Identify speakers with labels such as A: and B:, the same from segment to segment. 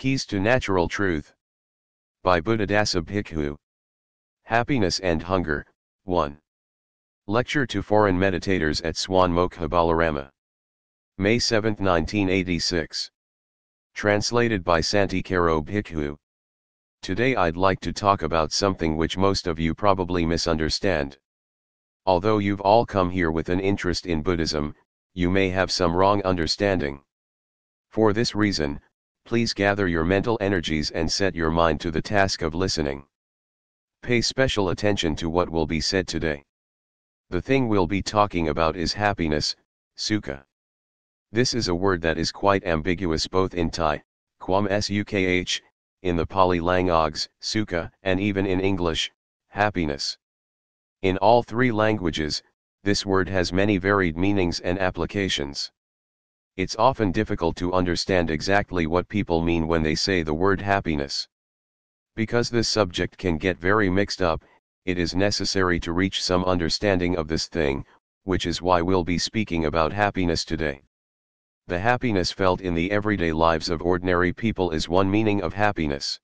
A: Keys to Natural Truth. By Buddhadasa Bhikkhu. Happiness and Hunger, 1. Lecture to Foreign Meditators at Suan Mokkhabalarama. May 7, 1986. Translated by Santikaro Bhikkhu. Today I'd like to talk about something which most of you probably misunderstand. Although you've all come here with an interest in Buddhism, you may have some wrong understanding. For this reason, please gather your mental energies and set your mind to the task of listening. Pay special attention to what will be said today. The thing we'll be talking about is happiness, sukha. This is a word that is quite ambiguous both in Thai, quam sukh, in the Pali languages, sukha, and even in English, happiness. In all three languages, this word has many varied meanings and applications. It's often difficult to understand exactly what people mean when they say the word happiness. Because this subject can get very mixed up, it is necessary to reach some understanding of this thing, which is why we'll be speaking about happiness today. The happiness felt in the everyday lives of ordinary people is one meaning of happiness.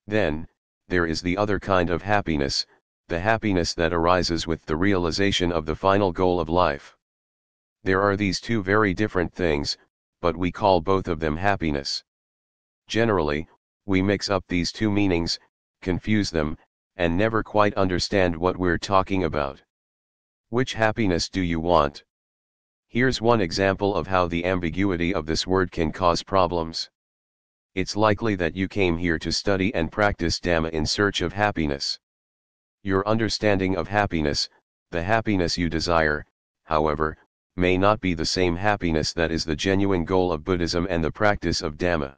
A: Then, there is the other kind of happiness, the happiness that arises with the realization of the final goal of life. There are these two very different things, but we call both of them happiness. Generally, we mix up these two meanings, confuse them, and never quite understand what we're talking about. Which happiness do you want? Here's one example of how the ambiguity of this word can cause problems. It's likely that you came here to study and practice Dhamma in search of happiness. Your understanding of happiness, the happiness you desire, however, may not be the same happiness that is the genuine goal of Buddhism and the practice of Dhamma.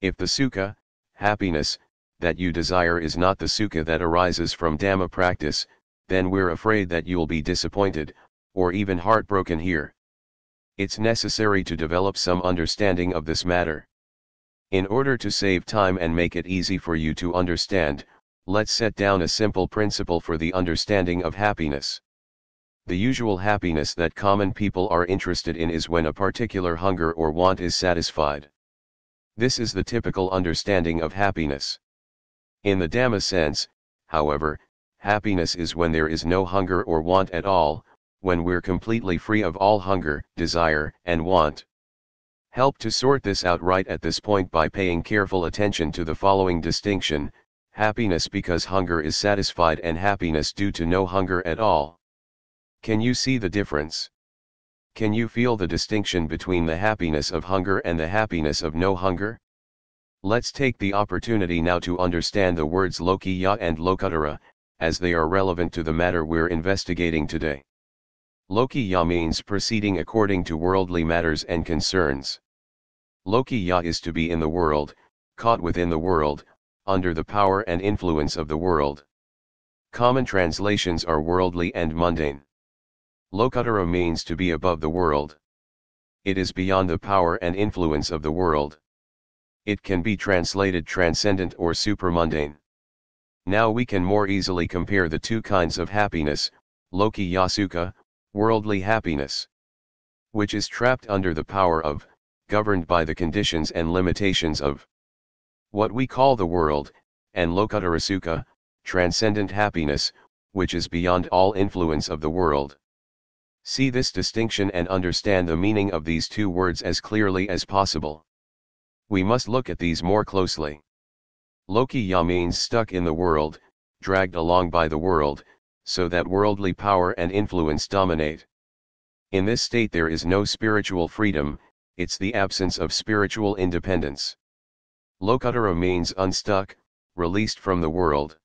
A: If the sukha, happiness, that you desire is not the sukha that arises from Dhamma practice, then we're afraid that you'll be disappointed, or even heartbroken here. It's necessary to develop some understanding of this matter. In order to save time and make it easy for you to understand, let's set down a simple principle for the understanding of happiness. The usual happiness that common people are interested in is when a particular hunger or want is satisfied. This is the typical understanding of happiness. In the Dhamma sense, however, happiness is when there is no hunger or want at all, when we're completely free of all hunger, desire, and want. Help to sort this out right at this point by paying careful attention to the following distinction: happiness because hunger is satisfied and happiness due to no hunger at all. Can you see the difference? Can you feel the distinction between the happiness of hunger and the happiness of no hunger? Let's take the opportunity now to understand the words lokiya and lokuttara, as they are relevant to the matter we're investigating today. Lokiya means proceeding according to worldly matters and concerns. Lokiya is to be in the world, caught within the world, under the power and influence of the world. Common translations are worldly and mundane. Lokuttara means to be above the world. It is beyond the power and influence of the world. It can be translated transcendent or supramundane. Now we can more easily compare the two kinds of happiness, lokiya sukha, worldly happiness, which is trapped under the power of, governed by the conditions and limitations of what we call the world, and lokuttara sukha, transcendent happiness, which is beyond all influence of the world. See this distinction and understand the meaning of these two words as clearly as possible. We must look at these more closely. Lokiya means stuck in the world, dragged along by the world, so that worldly power and influence dominate. In this state there is no spiritual freedom, it's the absence of spiritual independence. Lokuttara means unstuck, released from the world.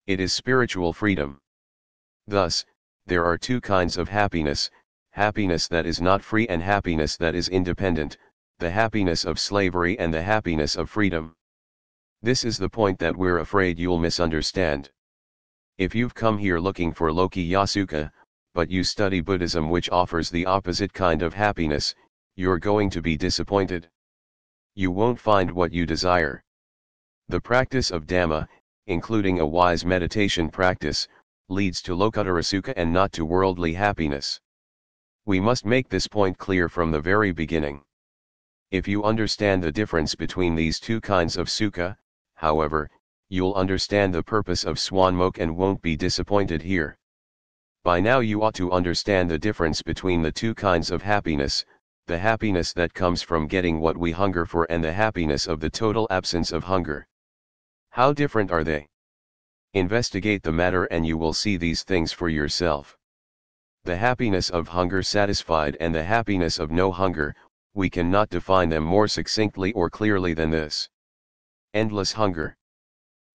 A: It is spiritual freedom. Thus, there are two kinds of happiness: happiness that is not free and happiness that is independent, the happiness of slavery and the happiness of freedom. This is the point that we're afraid you'll misunderstand. If you've come here looking for lokiya sukha, but you study Buddhism which offers the opposite kind of happiness, you're going to be disappointed. You won't find what you desire. The practice of Dhamma, including a wise meditation practice, leads to lokuttara sukha and not to worldly happiness. We must make this point clear from the very beginning. If you understand the difference between these two kinds of sukha, however, you'll understand the purpose of Suan Mokkha and won't be disappointed here. By now you ought to understand the difference between the two kinds of happiness, the happiness that comes from getting what we hunger for and the happiness of the total absence of hunger. How different are they? Investigate the matter and you will see these things for yourself. The happiness of hunger satisfied and the happiness of no hunger, we cannot define them more succinctly or clearly than this. Endless hunger.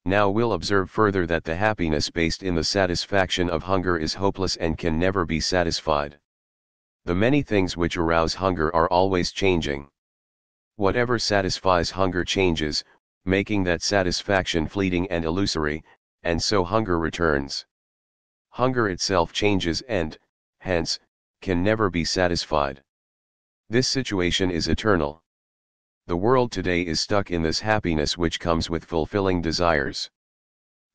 A: Now we'll observe further that the happiness based in the satisfaction of hunger is hopeless and can never be satisfied. The many things which arouse hunger are always changing. Whatever satisfies hunger changes, making that satisfaction fleeting and illusory, and so hunger returns. Hunger itself changes and, hence, can never be satisfied. This situation is eternal. The world today is stuck in this happiness which comes with fulfilling desires.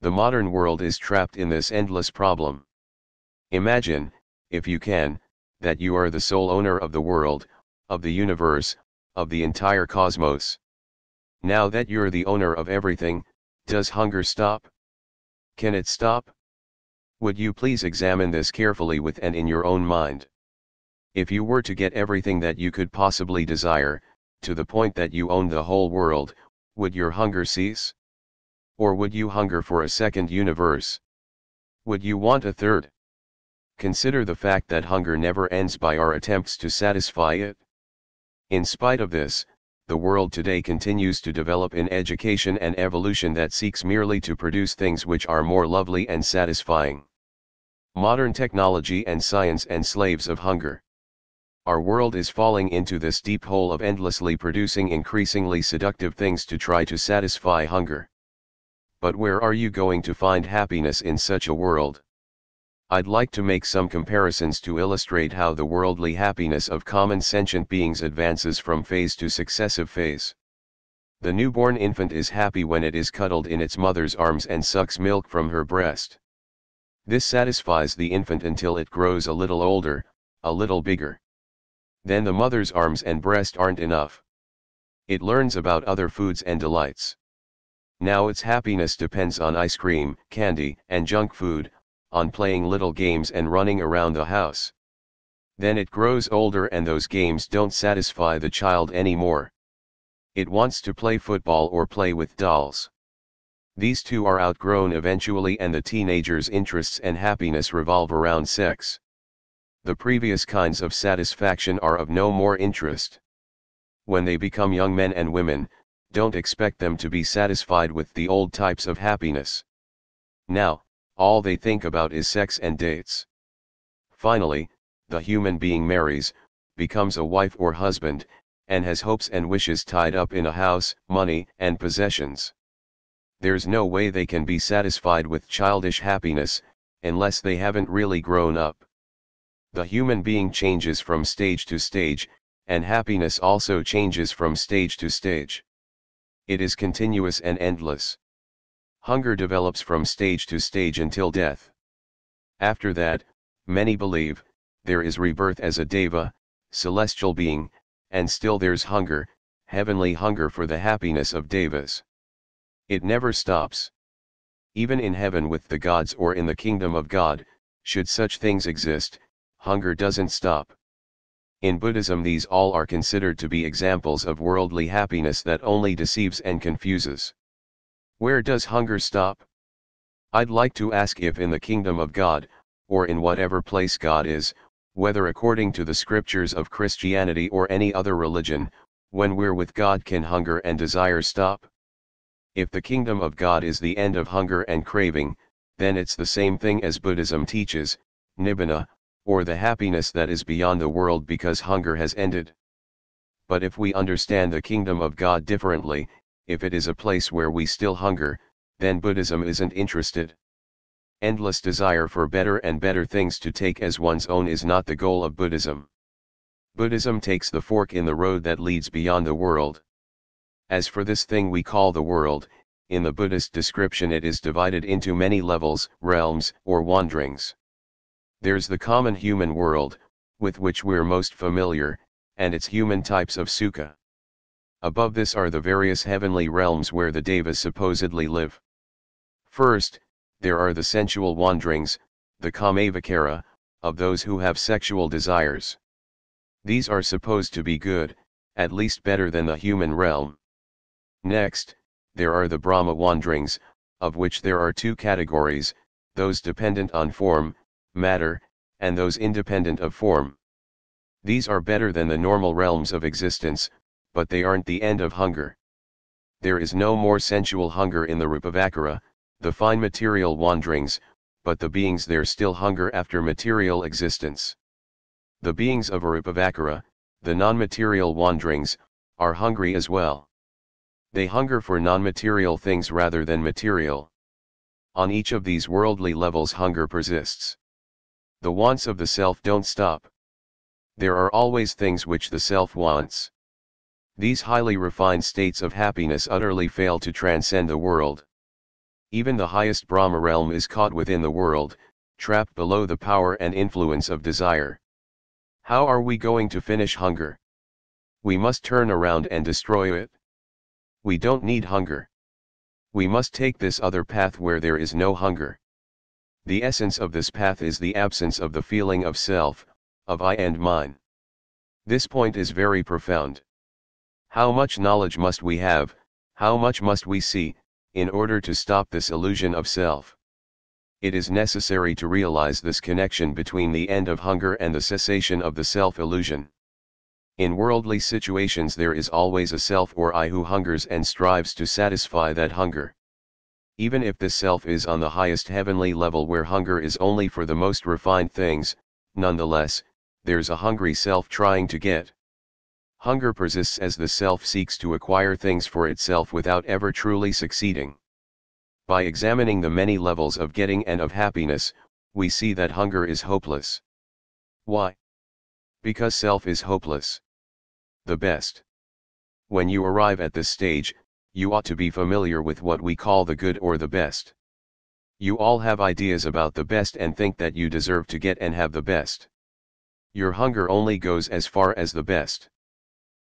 A: The modern world is trapped in this endless problem. Imagine, if you can, that you are the sole owner of the world, of the universe, of the entire cosmos. Now that you're the owner of everything, does hunger stop? Can it stop? Would you please examine this carefully with and in your own mind? If you were to get everything that you could possibly desire, to the point that you own the whole world, would your hunger cease? Or would you hunger for a second universe? Would you want a third? Consider the fact that hunger never ends by our attempts to satisfy it. In spite of this, the world today continues to develop in education and evolution that seeks merely to produce things which are more lovely and satisfying. Modern technology and science and slaves of hunger. Our world is falling into this deep hole of endlessly producing increasingly seductive things to try to satisfy hunger. But where are you going to find happiness in such a world? I'd like to make some comparisons to illustrate how the worldly happiness of common sentient beings advances from phase to successive phase. The newborn infant is happy when it is cuddled in its mother's arms and sucks milk from her breast. This satisfies the infant until it grows a little older, a little bigger. Then the mother's arms and breast aren't enough. It learns about other foods and delights. Now its happiness depends on ice cream, candy, and junk food, on playing little games and running around the house. Then it grows older and those games don't satisfy the child anymore. It wants to play football or play with dolls. These two are outgrown eventually and the teenager's interests and happiness revolve around sex. The previous kinds of satisfaction are of no more interest. When they become young men and women, don't expect them to be satisfied with the old types of happiness. Now, all they think about is sex and dates. Finally, the human being marries, becomes a wife or husband, and has hopes and wishes tied up in a house, money, and possessions. There's no way they can be satisfied with childish happiness, unless they haven't really grown up. The human being changes from stage to stage, and happiness also changes from stage to stage. It is continuous and endless. Hunger develops from stage to stage until death. After that, many believe, there is rebirth as a deva, celestial being, and still there's hunger, heavenly hunger for the happiness of devas. It never stops. Even in heaven with the gods or in the kingdom of God, should such things exist, hunger doesn't stop. In Buddhism these all are considered to be examples of worldly happiness that only deceives and confuses. Where does hunger stop? I'd like to ask if in the kingdom of God, or in whatever place God is, whether according to the scriptures of Christianity or any other religion, when we're with God can hunger and desire stop? If the kingdom of God is the end of hunger and craving, then it's the same thing as Buddhism teaches, nibbana, or the happiness that is beyond the world because hunger has ended. But if we understand the kingdom of God differently, if it is a place where we still hunger, then Buddhism isn't interested. Endless desire for better and better things to take as one's own is not the goal of Buddhism. Buddhism takes the fork in the road that leads beyond the world. As for this thing we call the world, in the Buddhist description it is divided into many levels, realms, or wanderings. There's the common human world, with which we're most familiar, and its human types of sukha. Above this are the various heavenly realms where the devas supposedly live. First, there are the sensual wanderings, the kamavikara, of those who have sexual desires. These are supposed to be good, at least better than the human realm. Next, there are the Brahma wanderings, of which there are two categories, those dependent on form, matter, and those independent of form. These are better than the normal realms of existence, but they aren't the end of hunger. There is no more sensual hunger in the Rupavakara, the fine material wanderings, but the beings there still hunger after material existence. The beings of Arupavakara, the non-material wanderings, are hungry as well. They hunger for non-material things rather than material. On each of these worldly levels hunger persists. The wants of the self don't stop. There are always things which the self wants. These highly refined states of happiness utterly fail to transcend the world. Even the highest Brahma realm is caught within the world, trapped below the power and influence of desire. How are we going to finish hunger? We must turn around and destroy it. We don't need hunger. We must take this other path where there is no hunger. The essence of this path is the absence of the feeling of self, of I and mine. This point is very profound. How much knowledge must we have, how much must we see, in order to stop this illusion of self? It is necessary to realize this connection between the end of hunger and the cessation of the self-illusion. In worldly situations there is always a self or I who hungers and strives to satisfy that hunger. Even if this self is on the highest heavenly level where hunger is only for the most refined things, nonetheless, there's a hungry self trying to get. Hunger persists as the self seeks to acquire things for itself without ever truly succeeding. By examining the many levels of getting and of happiness, we see that hunger is hopeless. Why? Because self is hopeless. The best. When you arrive at this stage, you ought to be familiar with what we call the good or the best. You all have ideas about the best and think that you deserve to get and have the best. Your hunger only goes as far as the best.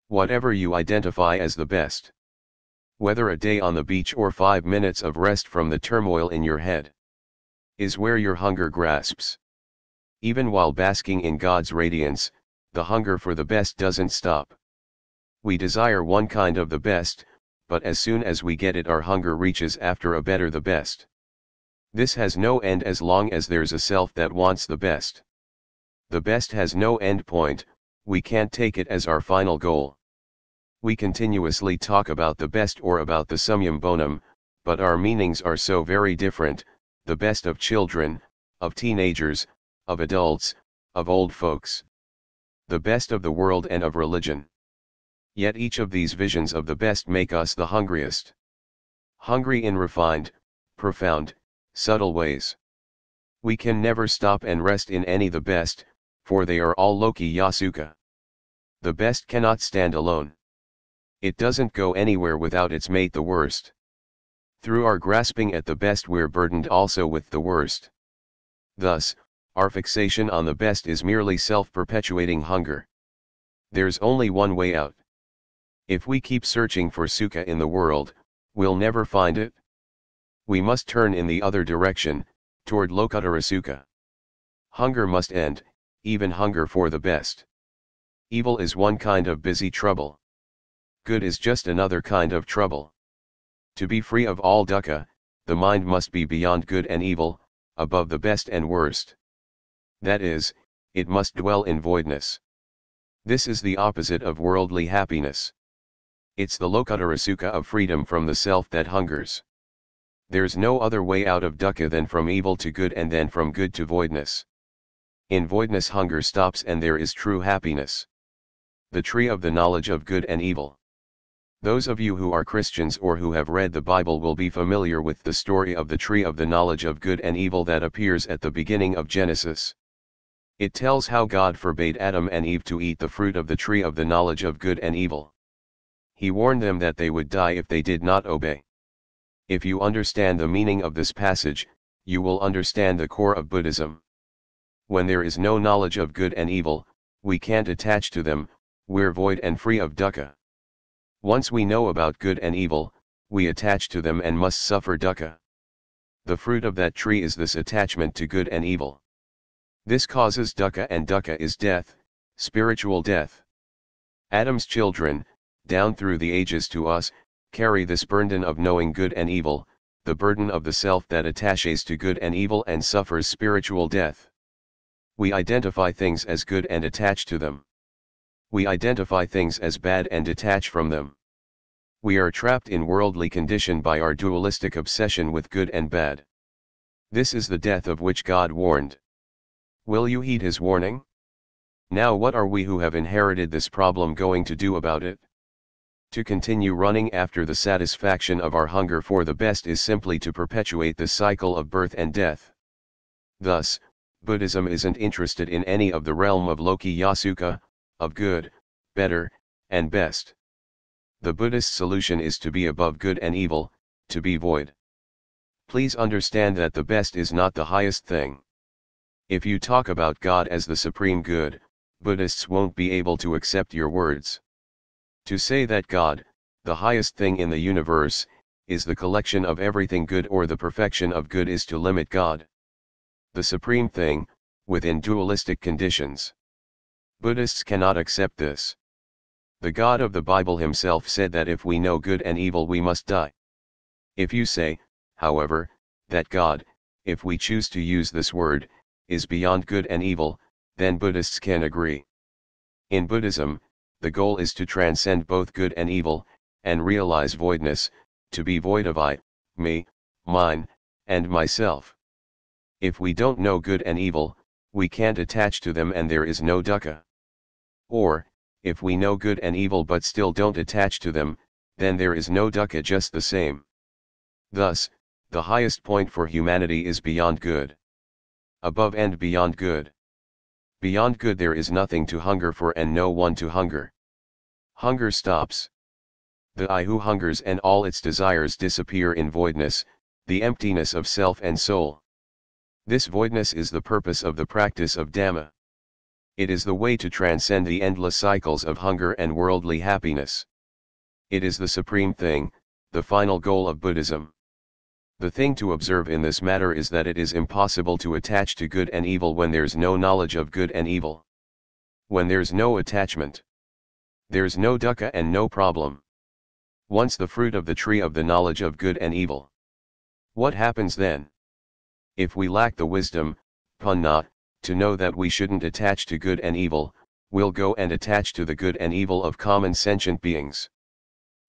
A: Whatever you identify as the best. Whether a day on the beach or 5 minutes of rest from the turmoil in your head, is where your hunger grasps. Even while basking in God's radiance, the hunger for the best doesn't stop. We desire one kind of the best, but as soon as we get it our hunger reaches after a better the best. This has no end as long as there's a self that wants the best. The best has no end point, we can't take it as our final goal. We continuously talk about the best or about the summum bonum, but our meanings are so very different, the best of children, of teenagers, of adults, of old folks. The best of the world and of religion. Yet each of these visions of the best make us the hungriest. Hungry in refined, profound, subtle ways. We can never stop and rest in any the best, for they are all Loki Yasuka. The best cannot stand alone. It doesn't go anywhere without its mate the worst. Through our grasping at the best we're burdened also with the worst. Thus, our fixation on the best is merely self-perpetuating hunger. There's only one way out. If we keep searching for sukha in the world, we'll never find it. We must turn in the other direction, toward Lokuttara Sukha. Hunger must end, even hunger for the best. Evil is one kind of busy trouble. Good is just another kind of trouble. To be free of all dukkha, the mind must be beyond good and evil, above the best and worst. That is, it must dwell in voidness. This is the opposite of worldly happiness. It's the Lokuttara Sukha of freedom from the self that hungers. There's no other way out of dukkha than from evil to good and then from good to voidness. In voidness hunger stops and there is true happiness. The tree of the knowledge of good and evil. Those of you who are Christians or who have read the Bible will be familiar with the story of the tree of the knowledge of good and evil that appears at the beginning of Genesis. It tells how God forbade Adam and Eve to eat the fruit of the tree of the knowledge of good and evil. He warned them that they would die if they did not obey. If you understand the meaning of this passage, you will understand the core of Buddhism. When there is no knowledge of good and evil, we can't attach to them, we're void and free of dukkha. Once we know about good and evil, we attach to them and must suffer dukkha. The fruit of that tree is this attachment to good and evil. This causes dukkha, and dukkha is death, spiritual death. Adam's children, down through the ages to us, carry this burden of knowing good and evil, the burden of the self that attaches to good and evil and suffers spiritual death. We identify things as good and attach to them. We identify things as bad and detach from them. We are trapped in worldly condition by our dualistic obsession with good and bad. This is the death of which God warned. Will you heed his warning? Now what are we who have inherited this problem going to do about it? To continue running after the satisfaction of our hunger for the best is simply to perpetuate the cycle of birth and death. Thus, Buddhism isn't interested in any of the realm of Lokiya Sukha, of good, better, and best. The Buddhist solution is to be above good and evil, to be void. Please understand that the best is not the highest thing. If you talk about God as the supreme good, Buddhists won't be able to accept your words. To say that God, the highest thing in the universe, is the collection of everything good or the perfection of good is to limit God, the supreme thing, within dualistic conditions. Buddhists cannot accept this. The God of the Bible himself said that if we know good and evil we must die. If you say, however, that God, if we choose to use this word, is beyond good and evil, then Buddhists can agree. In Buddhism, the goal is to transcend both good and evil, and realize voidness, to be void of I, me, mine, and myself. If we don't know good and evil, we can't attach to them and there is no dukkha. Or, if we know good and evil but still don't attach to them, then there is no dukkha just the same. Thus, the highest point for humanity is beyond good. Above and beyond good. Beyond good there is nothing to hunger for and no one to hunger. Hunger stops. The I who hungers and all its desires disappear in voidness, the emptiness of self and soul. This voidness is the purpose of the practice of Dhamma. It is the way to transcend the endless cycles of hunger and worldly happiness. It is the supreme thing, the final goal of Buddhism. The thing to observe in this matter is that it is impossible to attach to good and evil when there's no knowledge of good and evil. When there's no attachment, there's no dukkha and no problem. Once the fruit of the tree of the knowledge of good and evil. What happens then? If we lack the wisdom, panna, to know that we shouldn't attach to good and evil, we'll go and attach to the good and evil of common sentient beings.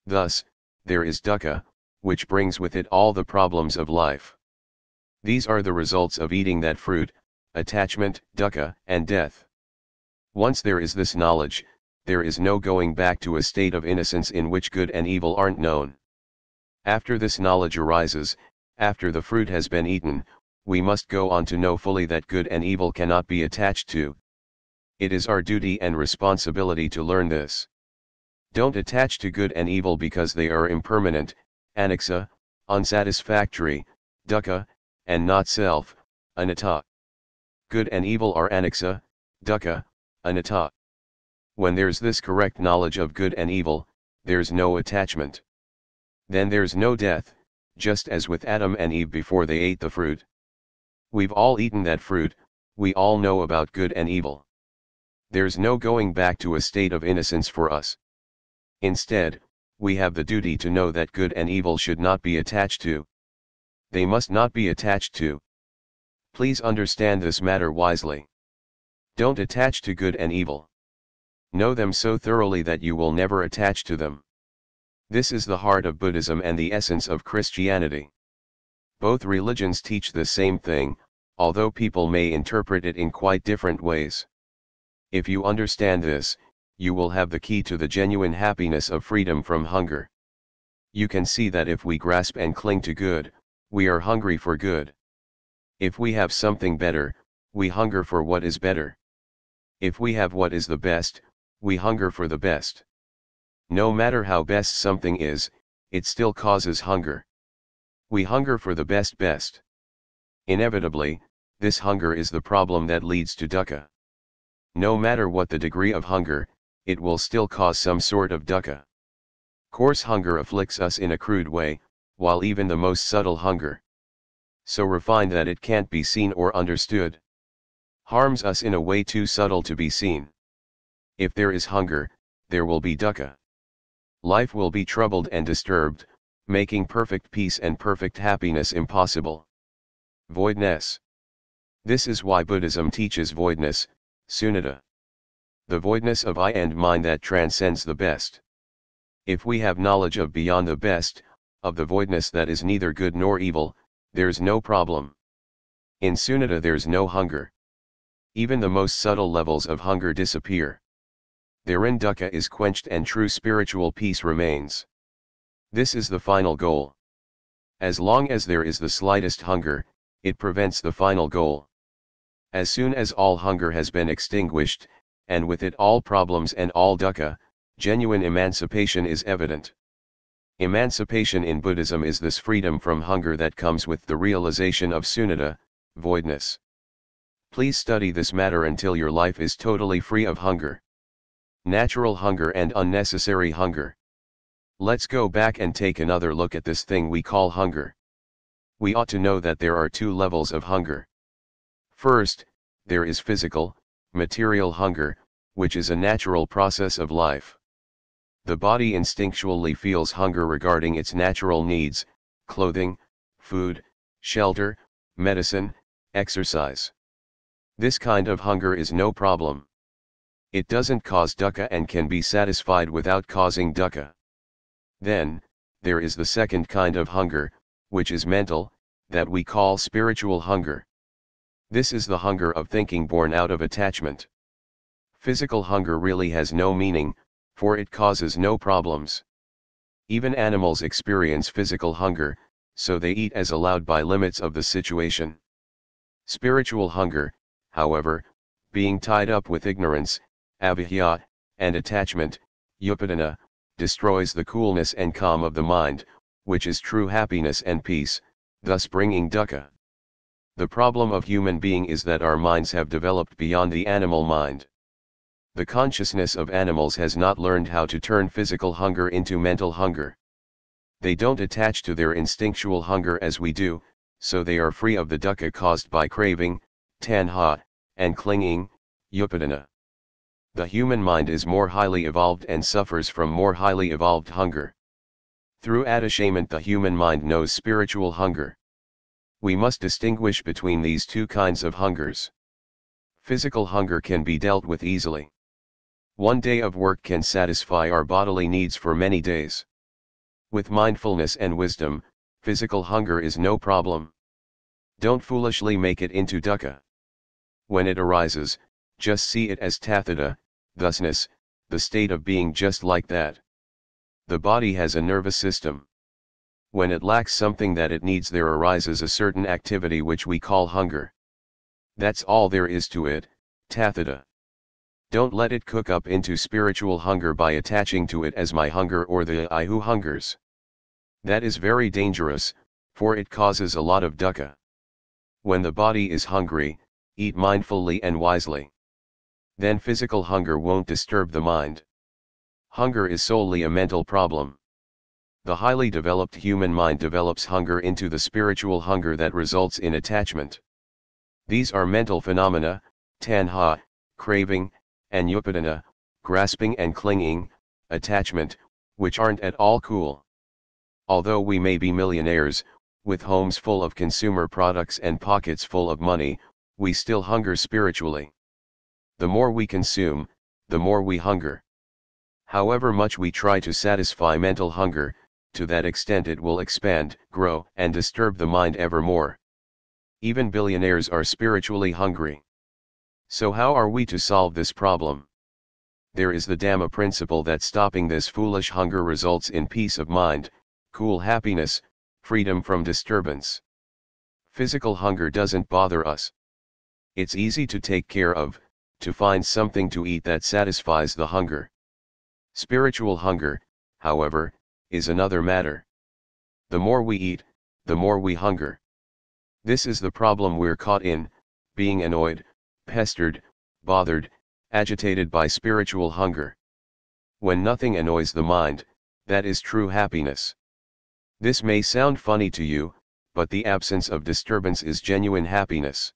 A: Thus, there is dukkha, which brings with it all the problems of life. These are the results of eating that fruit, attachment, dukkha, and death. Once there is this knowledge, there is no going back to a state of innocence in which good and evil aren't known. After this knowledge arises, after the fruit has been eaten, we must go on to know fully that good and evil cannot be attached to. It is our duty and responsibility to learn this. Don't attach to good and evil because they are impermanent, anicca, unsatisfactory, dukkha, and not self, anatta. Good and evil are anicca, dukkha, anatta. When there's this correct knowledge of good and evil, there's no attachment. Then there's no death, just as with Adam and Eve before they ate the fruit. We've all eaten that fruit, we all know about good and evil. There's no going back to a state of innocence for us. Instead, we have the duty to know that good and evil should not be attached to. They must not be attached to. Please understand this matter wisely. Don't attach to good and evil. Know them so thoroughly that you will never attach to them. This is the heart of Buddhism and the essence of Christianity. Both religions teach the same thing, although people may interpret it in quite different ways. If you understand this, you will have the key to the genuine happiness of freedom from hunger. You can see that if we grasp and cling to good, we are hungry for good. If we have something better, we hunger for what is better. If we have what is the best, we hunger for the best. No matter how best something is, it still causes hunger. We hunger for the best. Inevitably, this hunger is the problem that leads to dukkha. No matter what the degree of hunger, it will still cause some sort of dukkha. Coarse hunger afflicts us in a crude way, while even the most subtle hunger, so refined that it can't be seen or understood, harms us in a way too subtle to be seen. If there is hunger, there will be dukkha. Life will be troubled and disturbed, making perfect peace and perfect happiness impossible. Voidness. This is why Buddhism teaches voidness, sunyata. The voidness of I and mind that transcends the best. If we have knowledge of beyond the best, of the voidness that is neither good nor evil, there's no problem. In sunyata there's no hunger. Even the most subtle levels of hunger disappear. Therein dukkha is quenched and true spiritual peace remains. This is the final goal. As long as there is the slightest hunger, it prevents the final goal. As soon as all hunger has been extinguished, and with it all problems and all dukkha, genuine emancipation is evident. Emancipation in Buddhism is this freedom from hunger that comes with the realization of sunyata, voidness. Please study this matter until your life is totally free of hunger. Natural hunger and unnecessary hunger. Let's go back and take another look at this thing we call hunger. We ought to know that there are two levels of hunger. First, there is physical, material hunger, which is a natural process of life. The body instinctually feels hunger regarding its natural needs, clothing, food, shelter, medicine, exercise. This kind of hunger is no problem. It doesn't cause dukkha and can be satisfied without causing dukkha. Then, there is the second kind of hunger, which is mental, that we call spiritual hunger. This is the hunger of thinking born out of attachment. Physical hunger really has no meaning, for it causes no problems. Even animals experience physical hunger, so they eat as allowed by limits of the situation. Spiritual hunger, however, being tied up with ignorance, avijja, and attachment, upadana, destroys the coolness and calm of the mind, which is true happiness and peace, thus bringing dukkha. The problem of human being is that our minds have developed beyond the animal mind. The consciousness of animals has not learned how to turn physical hunger into mental hunger. They don't attach to their instinctual hunger as we do, so they are free of the dukkha caused by craving, tanha, and clinging, upadana. The human mind is more highly evolved and suffers from more highly evolved hunger. Through attachment the human mind knows spiritual hunger. We must distinguish between these two kinds of hungers. Physical hunger can be dealt with easily. One day of work can satisfy our bodily needs for many days. With mindfulness and wisdom, physical hunger is no problem. Don't foolishly make it into dukkha. When it arises, just see it as tathata, thusness, the state of being just like that. The body has a nervous system. When it lacks something that it needs, there arises a certain activity which we call hunger. That's all there is to it, tathata. Don't let it cook up into spiritual hunger by attaching to it as my hunger or the I who hungers. That is very dangerous, for it causes a lot of dukkha. When the body is hungry, eat mindfully and wisely. Then physical hunger won't disturb the mind. Hunger is solely a mental problem. The highly developed human mind develops hunger into the spiritual hunger that results in attachment. These are mental phenomena, tanha, craving, and upadana, grasping and clinging, attachment, which aren't at all cool. Although we may be millionaires, with homes full of consumer products and pockets full of money, we still hunger spiritually. The more we consume, the more we hunger. However much we try to satisfy mental hunger, to that extent it will expand, grow, and disturb the mind ever more. Even billionaires are spiritually hungry. So how are we to solve this problem? There is the Dhamma principle that stopping this foolish hunger results in peace of mind, cool happiness, freedom from disturbance. Physical hunger doesn't bother us. It's easy to take care of, to find something to eat that satisfies the hunger. Spiritual hunger, however, is another matter. The more we eat, the more we hunger. This is the problem we're caught in, being annoyed, pestered, bothered, agitated by spiritual hunger. When nothing annoys the mind, That is true happiness. This may sound funny to you, but the absence of disturbance is genuine happiness.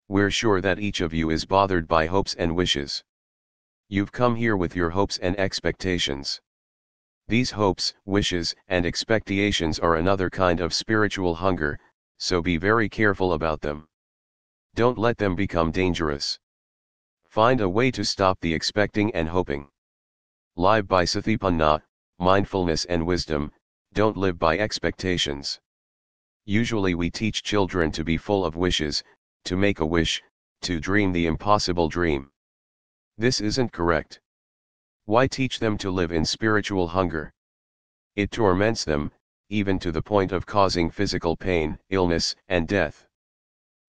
A: We're sure that each of you is bothered by hopes and wishes. You've come here with your hopes and expectations. These hopes, wishes, and expectations are another kind of spiritual hunger, so be very careful about them. Don't let them become dangerous. Find a way to stop the expecting and hoping. Live by satipanya, mindfulness and wisdom, don't live by expectations. Usually we teach children to be full of wishes, to make a wish, to dream the impossible dream. This isn't correct. Why teach them to live in spiritual hunger? It torments them, even to the point of causing physical pain, illness, and death.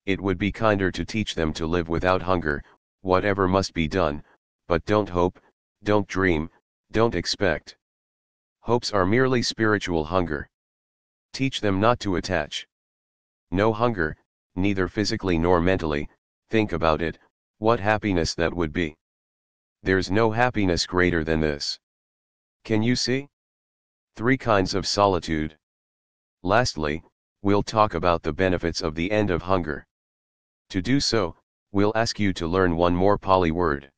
A: It would be kinder to teach them to live without hunger, whatever must be done, but don't hope, don't dream, don't expect. Hopes are merely spiritual hunger. Teach them not to attach. No hunger, neither physically nor mentally. Think about it, what happiness that would be. There's no happiness greater than this. Can you see? 3 kinds of solitude. Lastly, we'll talk about the benefits of the end of hunger. To do so, we'll ask you to learn one more Pali word.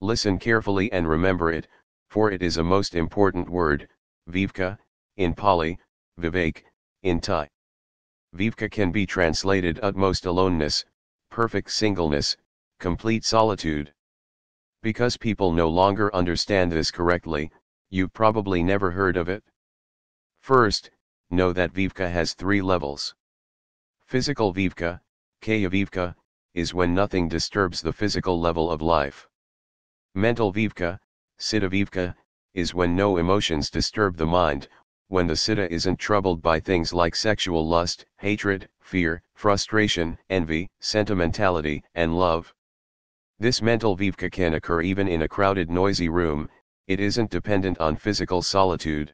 A: Listen carefully and remember it, for it is a most important word, viveka, in Pali, vivek, in Thai. Viveka can be translated utmost aloneness, perfect singleness, complete solitude. Because people no longer understand this correctly, you've probably never heard of it. First, know that viveka has 3 levels. Physical viveka, kaya viveka, is when nothing disturbs the physical level of life. Mental viveka, citta viveka, is when no emotions disturb the mind, when the citta isn't troubled by things like sexual lust, hatred, fear, frustration, envy, sentimentality, and love. This mental viveka can occur even in a crowded noisy room, it isn't dependent on physical solitude.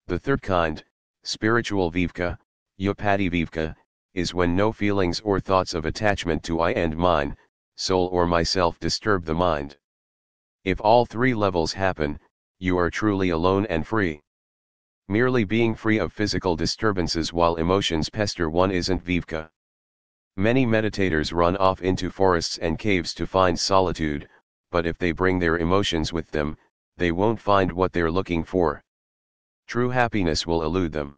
A: The third kind, spiritual viveka, yapati viveka, is when no feelings or thoughts of attachment to I and mine, soul or myself disturb the mind. If all 3 levels happen, you are truly alone and free. Merely being free of physical disturbances while emotions pester one isn't viveka. Many meditators run off into forests and caves to find solitude, but if they bring their emotions with them, they won't find what they're looking for. True happiness will elude them.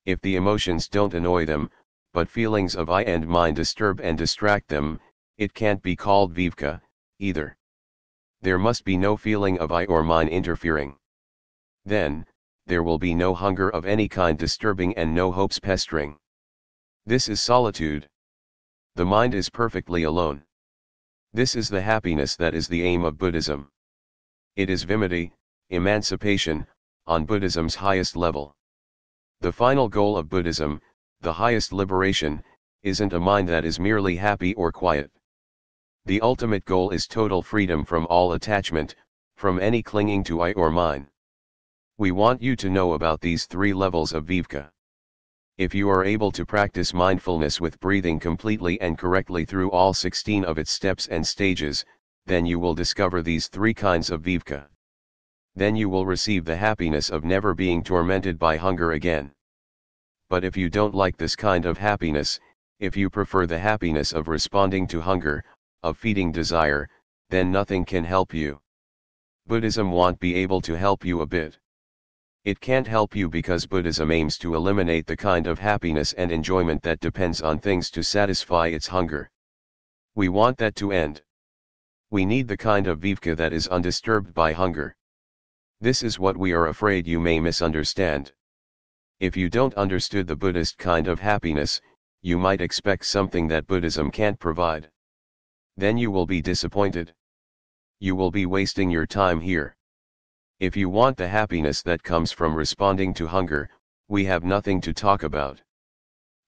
A: If the emotions don't annoy them, but feelings of I and mine disturb and distract them, it can't be called viveka, either. There must be no feeling of I or mine interfering. Then, there will be no hunger of any kind disturbing and no hopes pestering. This is solitude. The mind is perfectly alone. This is the happiness that is the aim of Buddhism. It is vimutti, emancipation, on Buddhism's highest level. The final goal of Buddhism, the highest liberation, isn't a mind that is merely happy or quiet. The ultimate goal is total freedom from all attachment, from any clinging to I or mine. We want you to know about these 3 levels of viveka. If you are able to practice mindfulness with breathing completely and correctly through all 16 of its steps and stages, then you will discover these 3 kinds of viveka. Then you will receive the happiness of never being tormented by hunger again. But if you don't like this kind of happiness, if you prefer the happiness of responding to hunger, of feeding desire, then nothing can help you. Buddhism won't be able to help you a bit. It can't help you because Buddhism aims to eliminate the kind of happiness and enjoyment that depends on things to satisfy its hunger. We want that to end. We need the kind of viveka that is undisturbed by hunger. This is what we are afraid you may misunderstand. If you don't understood the Buddhist kind of happiness, you might expect something that Buddhism can't provide. Then you will be disappointed. You will be wasting your time here. If you want the happiness that comes from responding to hunger, we have nothing to talk about.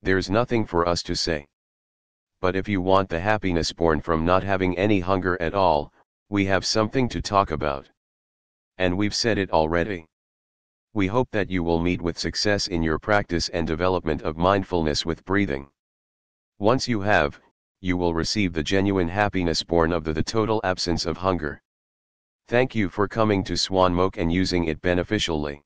A: There's nothing for us to say. But if you want the happiness born from not having any hunger at all, we have something to talk about. And we've said it already. We hope that you will meet with success in your practice and development of mindfulness with breathing. Once you have, you will receive the genuine happiness born of the total absence of hunger. Thank you for coming to Suan Mokh and using it beneficially.